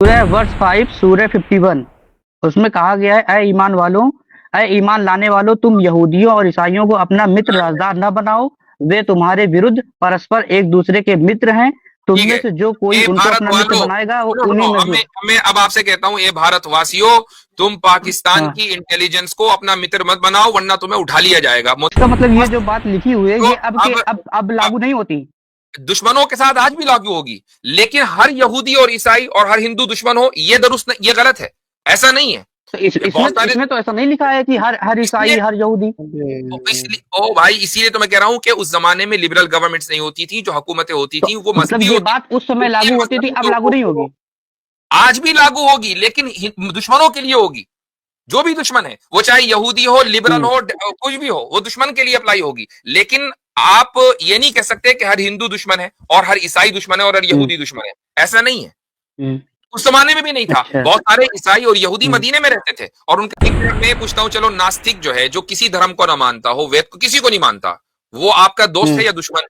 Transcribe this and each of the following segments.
सूरह वर्ष 5 सूरह 51 उसमें कहा गया है, ऐ ईमान वालों, ऐ ईमान लाने वालों, तुम यहूदियों और ईसाइयों को अपना मित्र राजदार न बनाओ। वे तुम्हारे विरुद्ध परस्पर एक दूसरे के मित्र हैं। तुम ठीक में है। से जो कोई ए उनको भारत अपना मित्र वालों, बनाएगा वो सुनो उन्हीं सुनो, में अब से। मैं अब आपसे कहता हूं, ए भारतवासियों, तुम पाकिस्तान हाँ, की इंटेलिजेंस को अपना मित्र मत बनाओ, वरना तुम्हें उठा लिया जाएगा। इसका मतलब ये बस। जो बात लिखी हुई है तो ये अब अब लागू नहीं होती। दुश्मनों के साथ आज भी लागू होगी, लेकिन हर यहूदी और ईसाई और हर हिंदू दुश्मन हो, ये दुरुस्त, ये गलत है। ऐसा नहीं है। तो बहुत सारे, इसमें तो ऐसा नहीं लिखा है कि हर ईसाई इसलिए हर यहूदी। इसलिए ओ भाई, इसीलिए तो मैं कह रहा हूं कि उस जमाने में लिबरल गवर्नमेंट्स नहीं होती थी, जो हुकूमतें होती तो थी वो मतलब मजहबी ये होती बात उस समय थी। ये लागू होती थी, मजहबी अब लागू लोगों नहीं को होगी। आज भी लागू होगी, लेकिन दुश्मनों के लिए होगी। जो भी दुश्मन है, वो चाहे यहूदी हो, लिबरल हम्म हो, कुछ भी हो, वो दुश्मन के लिए अप्लाई होगी। लेकिन आप ये नहीं कह सकते कि हर हिंदू दुश्मन है और हर ईसाई दुश्मन है और हर हम्म यहूदी दुश्मन है। ऐसा नहीं है। हम्म उस जमाने में भी नहीं था। अच्छा। बहुत सारे ईसाई और यहूदी हम्म मदीने में रहते थे, और उनके, मैं पूछता हूं, चलो नास्तिक जो है, जो किसी धर्म को ना मानता हो, वेद को किसी को नहीं मानता, वो आपका दोस्त हम्म है या दुश्मन?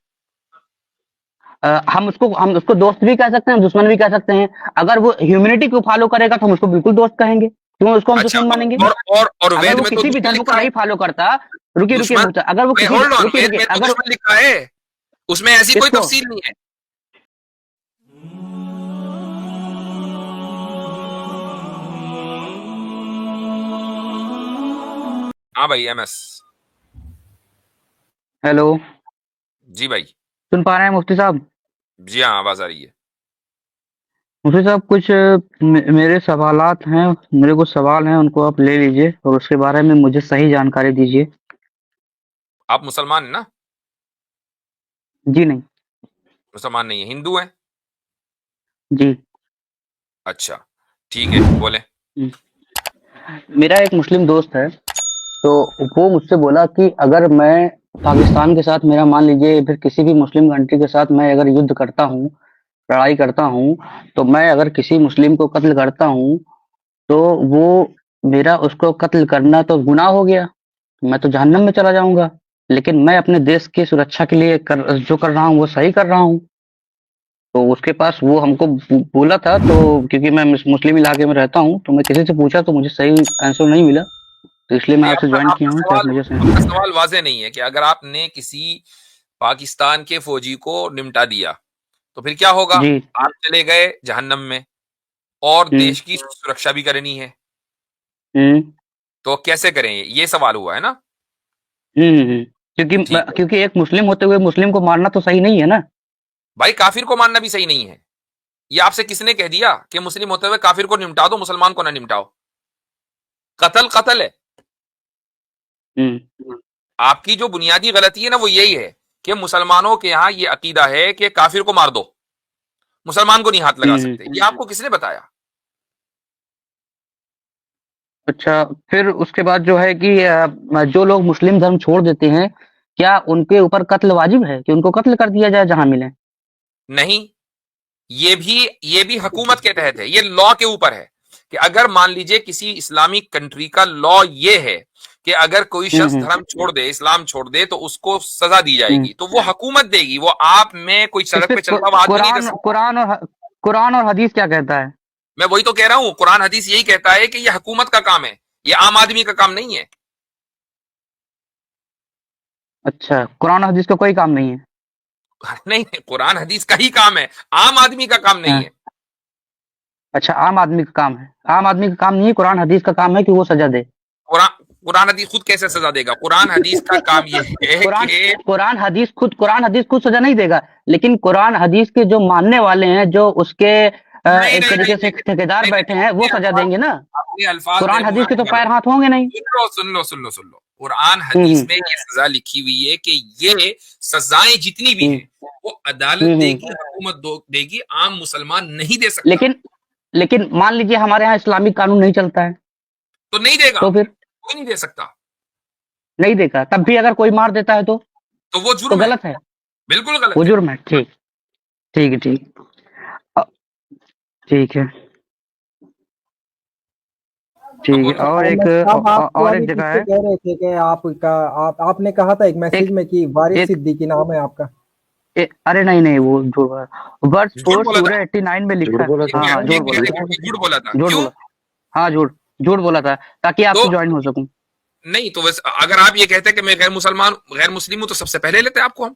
हम उसको दोस्त भी कह सकते हैं, दुश्मन भी कह सकते हैं। अगर वो ह्यूमैनिटी को फॉलो करेगा तो हम उसको बिल्कुल दोस्त कहेंगे, क्यों उसको हम अच्छा, दुश्मन मानेंगे। और अगर वेद वो में तो किसी भी दुश्मन धर्म को लिखा है। नहीं फॉलो करता, रुकिए रुकिए दुश्मन, मुझे, अगर वो मैं किसी होल्ड ऑन, रुकिए वेद रुकिए में तो अगर दुश्मन लिखा है, उसमें ऐसी कोई किसको। तफसील नहीं है। हाँ भाई, एमएस। हेलो, जी भाई। सुन पा रहे हैं मुफ्ती साहब। जी हाँ, आवाज आ रही है। मुफ्ती साहब कुछ मेरे सवालात हैं, मेरे कुछ सवाल हैं, उनको आप ले लीजिए और उसके बारे में मुझे सही जानकारी दीजिए। आप मुसलमान है ना? जी नहीं। मुसलमान नहीं है, हिंदू है? जी। अच्छा, ठीक है, बोले। हम्म। मेरा एक मुस्लिम दोस्त है, तो वो मुझसे बोला कि अगर मैं पाकिस्तान के साथ, मेरा मान लीजिए फिर किसी भी मुस्लिम कंट्री के साथ मैं अगर युद्ध करता हूँ, लड़ाई करता हूँ, तो मैं अगर किसी मुस्लिम को कत्ल करता हूँ, तो वो मेरा उसको कत्ल करना तो गुनाह हो गया, मैं तो जहन्नम में चला जाऊंगा। लेकिन मैं अपने देश की सुरक्षा के लिए जो कर रहा हूँ वो सही कर रहा हूँ। तो उसके पास वो हमको बोला था, तो क्योंकि मैं मुस्लिम इलाके में रहता हूँ तो मैं किसी से पूछा तो मुझे सही आंसर नहीं मिला, तो इसलिए मैं नहीं, आपसे आपका ज्वाइन किया आपका हूँ कि आप सवाल मुझे सही। आपका सवाल वाज़ेह नहीं है कि अगर आपने किसी पाकिस्तान के फौजी को निमटा दिया, तो फिर क्या होगा? जी। आप चले गए जहन्नम में, और हम्म देश की सुरक्षा भी करनी है, हम्म तो कैसे करें? ये सवाल हुआ है ना? क्योंकि ठीक है। क्योंकि एक मुस्लिम होते हुए मुस्लिम को मारना तो सही नहीं है ना। भाई, काफिर को मानना भी सही नहीं है। ये आपसे किसने कह दिया कि मुस्लिम होते हुए काफिर को निमटा दो, मुसलमान को ना निमटाओ? कत्ल कत्ल है। हम्म आपकी जो बुनियादी गलती है ना, वो यही है कि मुसलमानों के यहाँ ये अकीदा है कि काफिर को मार दो, मुसलमान को नहीं हाथ लगा हम्म सकते। ये आपको किसने बताया? अच्छा, फिर उसके बाद जो है कि जो लोग मुस्लिम धर्म छोड़ देते हैं, क्या उनके ऊपर कत्ल वाजिब है कि उनको कत्ल कर दिया जाए जहां मिले। नहीं, ये भी हुकूमत के तहत है, ये लॉ के ऊपर है। कि अगर मान लीजिए किसी इस्लामिक कंट्री का लॉ ये है कि अगर कोई शख्स हम्म धर्म छोड़ दे, इस्लाम छोड़ दे, तो उसको सजा दी हम्म जाएगी, तो वो हुकूमत देगी। वो आप में कोई इस सड़क पे पे चलता हुआ आदमी नहीं दे कुरान सकता। कुरान और हदीस क्या कहता है। मैं वही तो कह रहा हूं, कुरान हदीस यही कहता है कि ये हुकूमत का काम है, ये आम आदमी का काम नहीं है। अच्छा, कुरान और हदीस का कोई काम नहीं है। नहीं नहीं, कुरान हदीस का ही काम है, आम आदमी का काम नहीं हाँ, है। अच्छा, आम आदमी का काम है, आम आदमी का काम नहीं है, कुरान हदीस का काम है कि वो सजा दे। कुरान कुरान हदीस खुद कैसे सजा देगा? कुरान हदीस का काम ये है कुरान कि कुरान हदीस खुद सजा नहीं देगा, लेकिन कुरान हदीस के जो मानने वाले हैं, जो उसके नहीं एक नहीं नहीं तरीके से नहीं ठेकेदार नहीं बैठे नहीं, हैं, वो अपने सजा अल्फाज देंगे ना। अपने अल्फाज मेरे कुरान मुंह हदीस में के तो मत डालो। पैर हाथ होंगे नहीं। सुन लो। कुरान हदीस हम्म में ये सजा लिखी हुई है कि ये सजाएं जितनी भी हम्म हैं, वो अदालत हम्म। देगी, हुकूमत देगी, आम मुसलमान नहीं दे सकता। लेकिन लेकिन मान लीजिए हमारे यहाँ इस्लामिक कानून नहीं चलता है, तो नहीं देगा, तो फिर कोई नहीं दे सकता। नहीं देखा, तब भी अगर कोई मार देता है तो वो तो जुर्म है, गलत है। बिल्कुल वो गलत है। जुर्म है। ठीक, ठीक है, ठीक। अ, ठीक है, अब ठीक है। बोलो। और एक अहमद साहब, आप जो और एक अभी जगह पीछे है। कह रहे थे कि आपका आपने कहा था एक मैसेज एक में कि वारिस एक सिद्दीकी नाम है आपका। अरे नहीं नहीं, वो झूठ बोला, वर्ष झूठ 4 बोला था? सूरह 89 में झूठ लिखा है। बोला हाँ था। हाँ, ये झूठ बोला कहते था, हैं कि झूठ बोला था, झूठ क्यों? बोला। हाँ, झूठ झूठ बोला था, ताकि तो आपसे ज्वाइन हो सकूं। नहीं तो वैसे अगर आप ये कहते हैं कि मैं गैर मुस्लिम हूं तो सबसे पहले लेते आपको हम।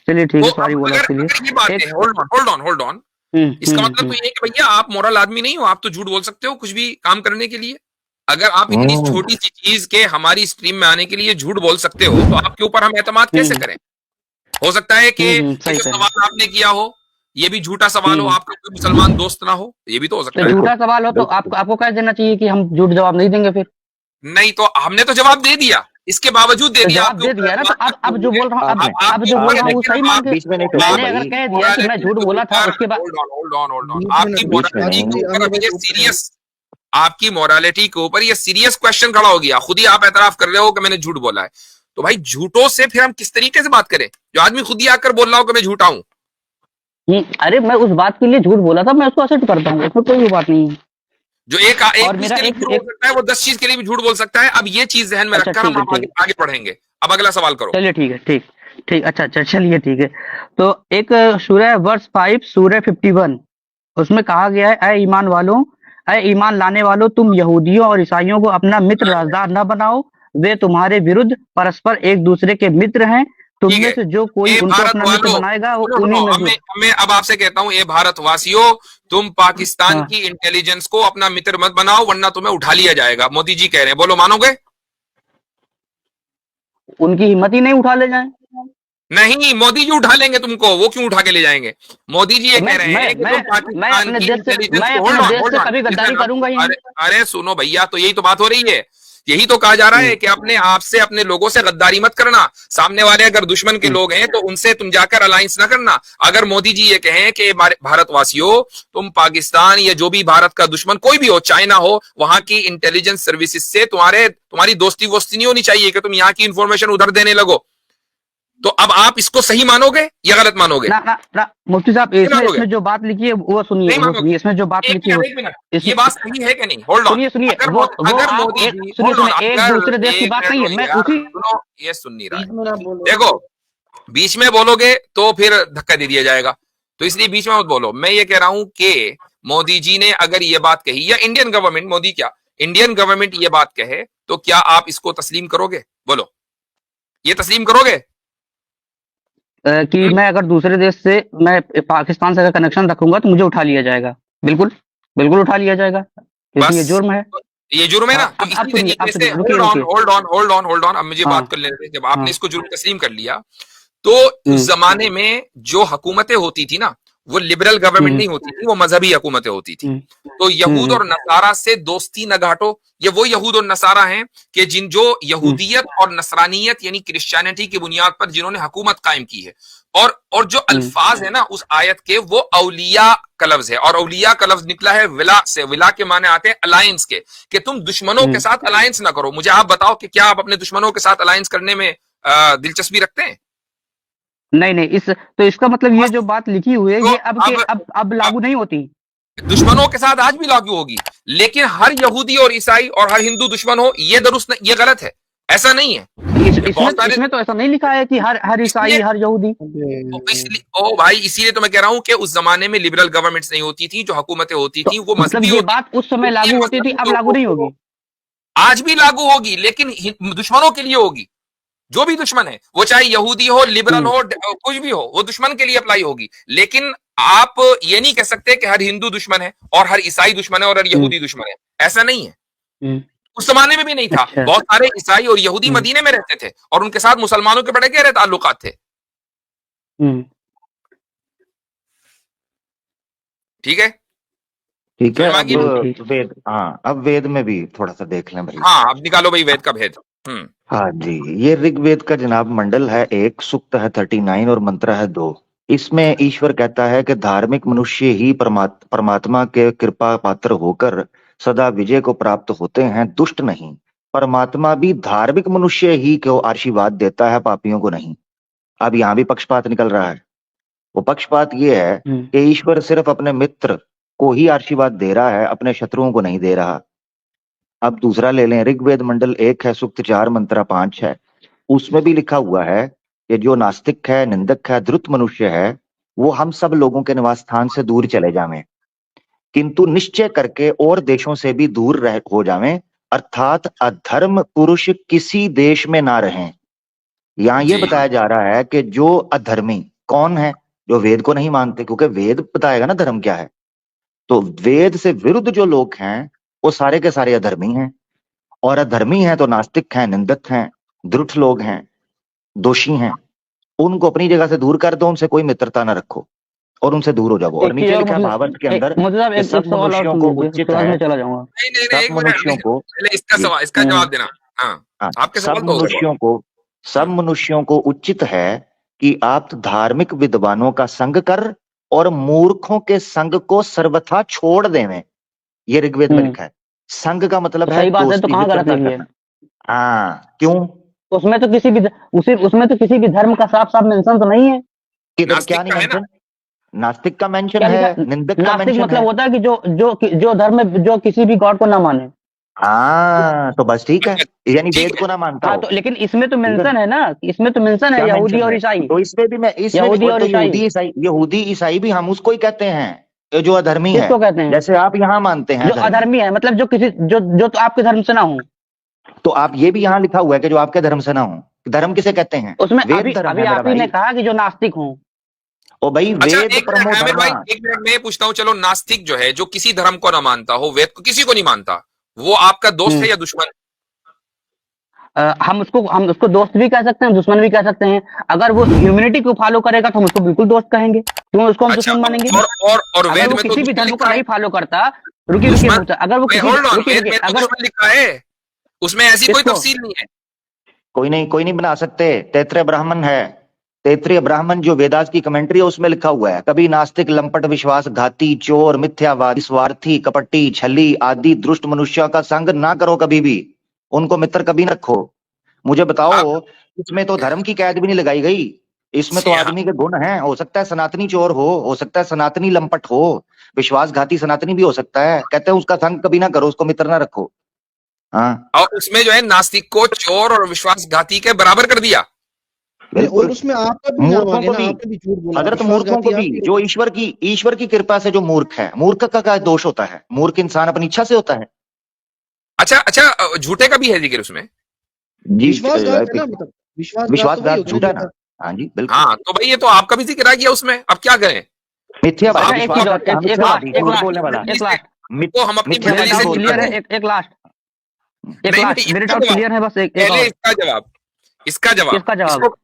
चलिए ठीक तो है, सॉरी अब बोला अगर उसके लिए। अगर ये बात एक है, होल्ड ऑन, इसका मतलब तो ये है कि भैया आप मोरल आदमी नहीं हो, आप तो झूठ बोल सकते हो कुछ भी काम करने के लिए। अगर आप इतनी हम्म। छोटी सी चीज के हमारी स्ट्रीम में आने के लिए झूठ बोल सकते हो तो आपके ऊपर हम एतमाद कैसे हम्म करें? हो सकता है कि ये सही जो कह रहे हैं। सवाल आपने किया हो ये भी झूठा सवाल हो, हम्म आपका कोई मुसलमान दोस्त ना हो, ये भी तो हो तो सकता है। झूठा सवाल हो तो बिल्कुल। आपको कह देना चाहिए कि हम झूठ जवाब नहीं देंगे फिर। नहीं तो हमने तो जवाब दे दिया, इसके बावजूद दे तो दिया, जवाब आपके दे ऊपर दिया ना, तो एतमाद करते अब जो हुए। बोल रहा हूँ, आपने अब आपके जो ऊपर बोल रहा हूँ वो लेकिन सही मान आप के। बीच में नहीं टोकिए मैंने भाई। अगर कह दिया कि मैं मोरालिटी झूठ के बोला था, ऊपर उसके बाद होल्ड ऑन बीच में ना आपकी टोकिए, बीच में मोरालिटी नहीं। के जी ऊपर आमिर अब भाई ये टोक रहे हैं। सीरियस, आपकी मोरालिटी के ऊपर ये सीरियस क्वेश्चन खड़ा हो गया, खुद ही आप एतराफ कर रहे हो कि मैंने झूठ बोला है। तो भाई झूठों से फिर हम किस तरीके से बात करें, जो आदमी खुद ही आकर बोल रहा हो कि मैं झूठा हूं। अरे मैं उस बात के लिए झूठ बोला था, मैं उसको एक्सेप्ट करता हूँ, उसमें कोई बात नहीं है। जो एक एक और चीज मेरा के लिए एक झूठ बोल एक सकता है वो 10 चीज के लिए भी झूठ बोल सकता है। अब ये चीज जहन में अच्छा रखकर ठीक है, हम ठीक आगे है, आगे बढ़ेंगे। अब अगला सवाल करो। चलिए ठीक है, ठीक ठीक, अच्छा अच्छा, चलिए ठीक है। तो एक सूरह वर्स 5 सूरह 51, उसमें कहा गया है, ऐ ईमान वालों, ऐ ईमान लाने वालों, तुम यहूदियों और ईसाइयों को अपना मित्र राजदार न बनाओ, वे तुम्हारे विरुद्ध परस्पर एक दूसरे के मित्र हैं। तुम ठीक में है, से जो कोई ए उनको भारत अपना मित्र वालों, बनाएगा वो सुनो सुनो, उन्हीं में अब से। मैं अब आपसे कहता हूं, ए भारत वासियों, तुम पाकिस्तान हाँ, की इंटेलिजेंस को अपना मित्र मत बनाओ वरना तुम्हें उठा लिया जाएगा, मोदी जी कह रहे हैं, बोलो मानोगे? उनकी हिम्मत ही नहीं उठा ले जाए। नहीं, मोदी जी उठा लेंगे तुमको, वो क्यों उठा के ले जाएंगे? मोदी जी ये तो कह रहे हैं कि तुम पाकिस्तान की इंटेलिजेंस को, होल्ड ऑन होल्ड ऑन, कभी गद्दारी करूंगा ही नहीं। अरे अरे सुनो भैया, तो यही तो बात हो रही है, यही तो कहा जा रहा है कि अपने आप से अपने लोगों से गद्दारी मत करना। सामने वाले अगर दुश्मन के लोग हैं तो उनसे तुम जाकर अलायंस ना करना। अगर मोदी जी ये कहें कि भारतवासियों, तुम पाकिस्तान या जो भी भारत का दुश्मन कोई भी हो, चाइना हो, वहां की इंटेलिजेंस सर्विसेज से तुम्हारी दोस्ती वोस्ती नहीं होनी चाहिए कि तुम यहाँ की इंफॉर्मेशन उधर देने लगो। तो अब आप इसको सही मानोगे या गलत मानोगे? ना ना ना, मुफ्ती साहब, नहीं इसमें मानोगे? इसमें जो बात लिखी है वो सुनिए, नहीं वो मानोगे? सुनिए, इसमें जो बात एक लिखी है मिनट एक मिनट, ये इसमें बात सही है कि नहीं? Hold on. सुनिए सुनिए, अगर वो अगर आप मोदी एक जी, सुनिए होल्ड ऑन, सुनिए, एक अगर दूसरे देश की एक बात मिनट नहीं है, रुकिए मैं यार, उसी। सुनो, ये सुन नहीं रहा बीच है। में ना बोलो। देखो, बीच में बोलोगे तो फिर धक्का दे दिया जाएगा, तो इसलिए बीच में मत बोलो। मैं ये कह रहा हूं कि मोदी जी ने अगर ये बात कही, या इंडियन गवर्नमेंट, मोदी क्या, इंडियन गवर्नमेंट ये बात कहे, तो क्या आप इसको तस्लीम करोगे? बोलो, ये तस्लीम करोगे? कि मैं अगर दूसरे देश से, मैं पाकिस्तान से अगर कनेक्शन रखूंगा तो मुझे उठा लिया जाएगा। बिल्कुल, बिल्कुल उठा लिया जाएगा, क्योंकि ये बस, जुर्म है। ये जुर्म है ना, हाँ, तो अब इसी सुनिए, अब तरीके से, सुनिए, रुकिए रुकिए। होल्ड ऑन, अब मुझे हाँ बात कर लेने दें। जब आपने हाँ। इसको जुर्म तस्लीम कर लिया, तो उस हम्म जमाने में जो हुकूमतें होती थी ना, वो लिबरल गवर्नमेंट हम्म नहीं होती थी, वो मजहबी हुकूमतें होती थी। हम्म तो यहूद हम्म और नसारा से दोस्ती न घाटो। ये वो यहूद और नसारा हैं कि जो हम्म यहूदियत और नसरानियत यानी क्रिश्चियनिटी की बुनियाद पर जिन्होंने हुकूमत कायम की है। और जो हम्म अल्फाज है ना उस आयत के, वो औलिया का लफ्ज है, और औलिया का लफ्ज निकला है विला से। विला के माने आते हैं अलायंस के, कि तुम दुश्मनों के हम्म। साथ अलायंस ना करो। मुझे आप बताओ कि क्या आप अपने दुश्मनों के साथ अलायंस करने में दिलचस्पी रखते हैं? नहीं नहीं, इस तो इसका मतलब ये बस, जो बात लिखी हुई है, तो ये अब लागू नहीं होती। दुश्मनों के साथ आज भी लागू होगी, लेकिन हर यहूदी और ईसाई और हर हिंदू दुश्मन हो, ये दुरुस्त ये गलत है, ऐसा नहीं है। बहुत सारे, इसमें तो ऐसा नहीं लिखा है कि हर ईसाई, इसलिए हर यहूदी। इसलिए ओ भाई, इसीलिए तो मैं कह रहा हूं कि उस जमाने में लिबरल गवर्नमेंट्स नहीं होती थी, जो हुकूमतें होती तो थी वो मतलब मजहबी ये होती बात उस समय थी। ये लागू होती थी, मजहबी अब लागू लोगों नहीं को होगी। आज भी लागू होगी, लेकिन दुश्मनों के लिए होगी। जो भी दुश्मन है, वो चाहे यहूदी हो, लिबरल हम्म हो, कुछ भी हो, वो दुश्मन के लिए अप्लाई होगी। लेकिन आप ये नहीं कह सकते कि हर हिंदू दुश्मन है और हर ईसाई दुश्मन है और हर हम्म यहूदी दुश्मन है, ऐसा नहीं है। हम्म। उस जमाने में भी नहीं था। अच्छा। बहुत सारे ईसाई और यहूदी हम्म मदीने में रहते थे और उनके साथ मुसलमानों के बड़े गहरे ताल्लुकात थे। हम्म। ठीक है, ठीक है। समझ में आ गई बात? ठीक। वेद, हाँ, अब वेद में भी थोड़ा सा देख लें भाई। हाँ, अब निकालो भाई वेद का भेद। हाँ जी, ये ऋग्वेद का जनाब मंडल है 1, सूक्त है 39 और मंत्र है 2। इसमें ईश्वर कहता है कि धार्मिक मनुष्य ही परमात्मा के कृपा पात्र होकर सदा विजय को प्राप्त होते हैं, दुष्ट नहीं। परमात्मा भी धार्मिक मनुष्य ही को आशीर्वाद देता है, पापियों को नहीं। अब यहाँ भी पक्षपात निकल रहा है। वो पक्षपात ये है कि ईश्वर सिर्फ अपने मित्र को ही आशीर्वाद दे रहा है, अपने शत्रुओं को नहीं दे रहा। अब दूसरा ले लें, ऋग्वेद मंडल 1 है, सूक्त 4 मंत्र 5 है। उसमें भी लिखा हुआ है कि जो नास्तिक है, निंदक है, द्रुत मनुष्य है, वो हम सब लोगों के निवास स्थान से दूर चले जावें, किंतु निश्चय करके और देशों से भी दूर हो जावें, अर्थात अधर्म पुरुष किसी देश में ना रहें। यहाँ ये जी बताया जा रहा है कि जो अधर्मी कौन है, जो वेद को नहीं मानते, क्योंकि वेद बताएगा ना धर्म क्या है। तो वेद से विरुद्ध जो लोग हैं वो सारे के सारे अधर्मी हैं, और अधर्मी हैं तो नास्तिक हैं, निंदक हैं, द्रुत लोग हैं, दोषी हैं। उनको अपनी जगह से दूर कर दो, उनसे कोई मित्रता ना रखो और उनसे दूर हो जाओ। और एक चीज नीचे और लिखा है मुझे भावार्थ के एक अंदर मुझे साहब कि एक सब सवाल और मनुष्यों सुन को लीजिए, उसके उचित बाद है, मैं चला जाऊंगा। नहीं नहीं नहीं, सब एक मिनट मनुष्यों को, पहले इसका जी, सवाल, इसका हम्म, जवाब देना। हाँ, हाँ, आपके सब सवाल तो हो गए। मनुष्यों को, सब हाँ, मनुष्यों को उचित है कि आप धार्मिक विद्वानों का संग कर और मूर्खों के संग को सर्वथा छोड़ देवें। ये ऋग्वेद में हम्म। लिखा है। संग का मतलब तो है सही बात है, तो दोस्ती, कहाँ गलत मित्रता लिखी है? करना। हाँ, क्यों? उसमें तो किसी भी उसमें तो किसी भी धर्म का साफ साफ मेंशन तो नहीं है। किधर क्या नास्तिक नहीं का है ना। मेंशन? नास्तिक का मेंशन क्या है, लिखा? निंदक का नास्तिक मेंशन मतलब है। होता है कि जो धर्म में जो किसी भी गॉड को ना माने। हाँ, तो बस ठीक है, अच्छा, यानी ठीक वेद है। को ना मानता हाँ, हो। तो लेकिन इसमें तो ठीक है ना? मेंशन है ना, इसमें तो मेंशन है क्या यहूदी मेंशन और है? ईसाई। तो इसमें भी यहूदी वो और तो ईसाई यहूदी ईसाई भी हम उसको ही कहते हैं, ये जो अधर्मी है। किसको कहते हैं? जैसे आप यहाँ मानते हैं जो अधर्मी, अधर्मी है मतलब जो किसी जो तो आपके धर्म से ना हो। तो आप ये भी यहाँ लिखा हुआ है कि जो आपके धर्म से ना हो। धर्म किसे कहते हैं? उसमें वेद अभी धर्म अभी है मेरा आप ही ने भाई। कहा कि जो नास्तिक हो। ओ भाई, अच्छा, वेद एक मिनट प्रमो आमिर धर्मा। भाई, एक मिनट मैं पूछता हूँ, चलो नास्तिक जो है, जो किसी धर्म को ना मानता हो, वेद को किसी को नहीं मानता, वो आपका दोस्त हम्म। है या दुश्मन? हम उसको दोस्त भी कह सकते हैं, दुश्मन भी कह सकते हैं। अगर वो ह्यूमैनिटी को फॉलो करेगा तो हम उसको बिल्कुल दोस्त कहेंगे, क्यों उसको हम अच्छा, दुश्मन मानेंगे? और अगर वेद वो में तो किसी भी दुश्मन धर्म को लिखा है। नहीं फॉलो करता। रुकिए रुकिए दुश्मन, मुझसे, अगर वो किसी होल्ड ऑन, रुकिए वेद रुकिए में तो अगर दुश्मन लिखा है, उसमें ऐसी कोई किसको? तफसील नहीं है। कोई नहीं बना सकते। तैत्रीय ब्राह्मण है, तैत्रीय ब्राह्मण जो वेदास की कमेंट्री है उसमें लिखा हुआ है, कभी नास्तिक, लंपट, विश्वासघाती, चोर, मिथ्यावादी, स्वार्थी, कपटी, छली आदि दुष्ट मनुष्यों का संग ना करो कभी भी, उनको मित्र कभी न रखो। मुझे आप बताओ, इसमें तो धर्म की कैद भी नहीं लगाई गई। इसमें तो यहाँ आदमी के गुण हैं, हो सकता है सनातनी चोर हो सकता है सनातनी लंपट हो, विश्वासघाती सनातनी भी हो सकता है, कहते हैं उसका संग कभी ना करो, उसको मित्र ना रखो। हाँ, और उसमें जो है नास्तिक को चोर और विश्वासघाती के बराबर कर दिया। नहीं, और बिल्कुल। उसमें आपका भी नाम आ मूर्खों गया को ना, भी, आपने भी झूठ बोला, हजरत मूर्खों विश्वासघाती को भी, आप भी जो हो। ईश्वर की कृपा से जो मूर्ख है, मूर्ख का क्या दोष होता है? मूर्ख इंसान अपनी इच्छा से होता है। अच्छा अच्छा, झूठे का भी है जिक्र उसमें। जी, विश्वासघात है ना, मतलब विश्वासघात तो वही विश्वासघात हो गया ना, झूठा ना। झूठा। हाँ जी, बिल्कुल। हाँ, तो भाई ये तो आपका भी जिक्र आ गया उसमें, अब क्या करें? मिथ्या, तो अच्छा, आप एक चीज विश्वासघात और, क्या? एक मिथ्यावादी, लास्ट, एक हम झूठ लास्ट, बोलने अपनी वाला, मंडली एक से, लास्ट, तो हम अपनी मेरा मंडली से डाउट मिथ्यावादी जिक्र क्लियर है, बोलता करें। एक लास्ट, एक नहीं लास्ट, नहीं, मेरे इसका डाउट जवाब, क्लियर है, बस एक पहले और। इसका जवाब, इसका जवाब, किसका जवाब? इसको,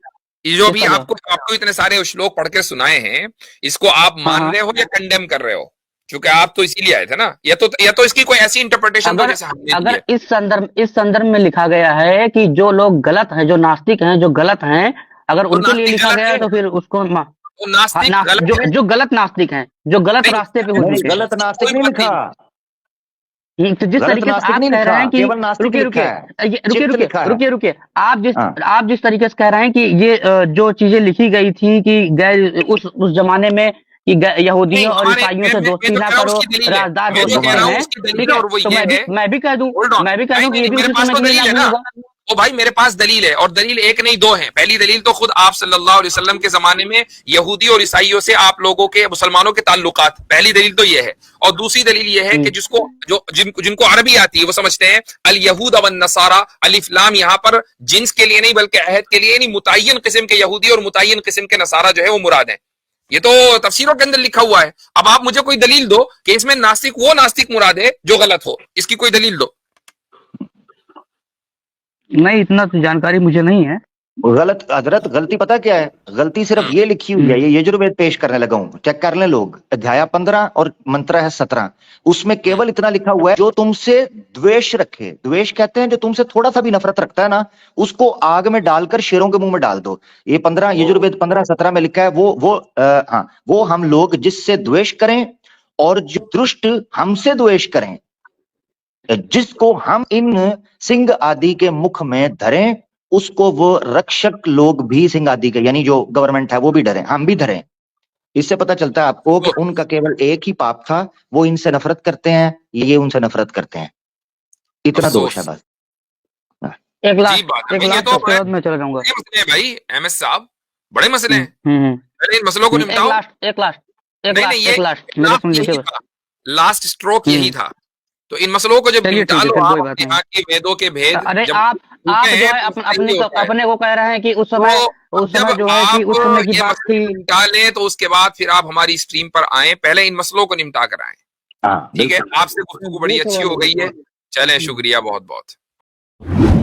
ये जो भी किसका जवाब? आपको आपको इतने सारे श्लोक पढ़ के सुनाए हैं, इसको आप हाँ मान हाँ। रहे हो या कंडेम कर रहे हो? क्योंकि आप तो इसीलिए आए थे ना, या तो इसकी कोई ऐसी इंटरप्रिटेशन दो अगर जैसे हमने दी अगर है। इस संदर्भ में लिखा गया है कि जो लोग गलत हैं, जो नास्तिक हैं, जो गलत हैं, अगर तो उनके लिए नास्तिक लिखा गलत गया है है, तो फिर उसको वो नास्तिक गलत जो है। जो गलत नास्तिक हैं, जो गलत नहीं, रास्ते पे हो नहीं, चुके हैं। गलत नास्तिक कोई नहीं बात लिखा। नहीं। तो जिस गलत तरीके से नास्तिक आप नहीं कह लिखा, रहे हैं कि केवल नास्तिक रुकिए लिखा रुकिए, है, रुकिए चित्त रुकिए लिखा है। रुकिए रुकिए, हाँ, आप जिस तरीके से कह रहे हैं कि ये जो चीजें लिखी गई थी कि गैर उस जमाने में कि नहीं, यहूदियों और हमारे ईसाइयों से मैं दोस्ती जो ना कह रहा हूँ करो, उसकी दलील है, राजदार मैं हो जो कह सकते रहा हूँ हैं। उसकी दलील ठीक है, है, और वो तो ये है। मैं भी कह दूं, होल्ड ऑन, मैं भी कह नहीं दूं नहीं कि ये नहीं, भी मेरे उसी पास समय तो के लिए दलील है लागू ना। होगा। ओ भाई, मेरे पास दलील है, और दलील एक नहीं दो है। पहली दलील तो खुद आप सल्लल्लाहु अलैहि वसल्लम के जमाने में यहूदी और ईसाइयों से आप लोगों के, मुसलमानों के ताल्लुकात, पहली दलील तो ये है। और दूसरी दलील ये है कि जिसको जिनको अरबी आती है वो समझते हैं अल यहूद वन नसारा, अलिफ लाम यहाँ पर जिन्स के लिए नहीं बल्कि अहद के लिए नहीं, मुतय्यन किस्म के यहूदी और मुतय्यन किस्म के नसारा जो है वो मुराद है। ये तो तफसीरों के अंदर लिखा हुआ है। अब आप मुझे कोई दलील दो कि इसमें नास्तिक वो नास्तिक मुराद है जो गलत हो, इसकी कोई दलील दो। नहीं, इतना तो जानकारी मुझे नहीं है। गलत हजरत, गलती पता क्या है? गलती सिर्फ ये लिखी हुई है, ये यजुर्वेद पेश करने लगा हूं, चेक कर लें लोग, अध्याय 15 और मंत्र है 17, उसमें केवल इतना लिखा हुआ है, जो तुमसे द्वेष रखे, द्वेष कहते हैं जो तुमसे थोड़ा सा भी नफरत रखता है ना, उसको आग में डालकर शेरों के मुंह में डाल दो। ये 15 यजुर्वेद 15-17 में लिखा है। हाँ, वो हम लोग जिससे द्वेष करें और जो दुष्ट हमसे द्वेष करें, जिसको हम इन सिंह आदि के मुख में धरें, उसको वो रक्षक लोग भी सिंह आदि के, यानी जो गवर्नमेंट है वो भी डरे, हम भी डरें। इससे पता चलता है आपको कि उनका केवल एक ही पाप था, वो इनसे नफरत करते हैं, ये उनसे नफरत करते हैं, इतना दोष है अफसोस, बस। एक जी बात लास्ट, है एक भाई, ये लास्ट, तो उसके बाद मैं चला जाऊंगा। ये मसले है भाई एमएस साहब, बड़े मसले हैं, हम्म। पहले इन मसलों को एक निपटाओ। लास्ट एक लास्ट एक नहीं लास्ट नहीं, एक ये लास्ट मेरे सुन लीजिए बस। लास्ट स्ट्रोक यही था। तो इन मसलों को जब चलिए निपटा ठीक है, लो फिर आप, कोई बात यहाँ के वेदों के भेद अरे जब आप पूछते जो हैं है तो अपने सही होता है। अपने को कह रहे हैं कि तो अब उस जब समय जो है कि आप उस समय की ये बात मसले थी। को निपटा लें तो उसके बाद फिर आप हमारी स्ट्रीम पर आए, पहले इन मसलों को निपटा कर आए। हाँ ठीक है, बिल्कुल। आपसे गुफ्तगू बड़ी अच्छी हो गई है। चलें, शुक्रिया बहुत बहुत।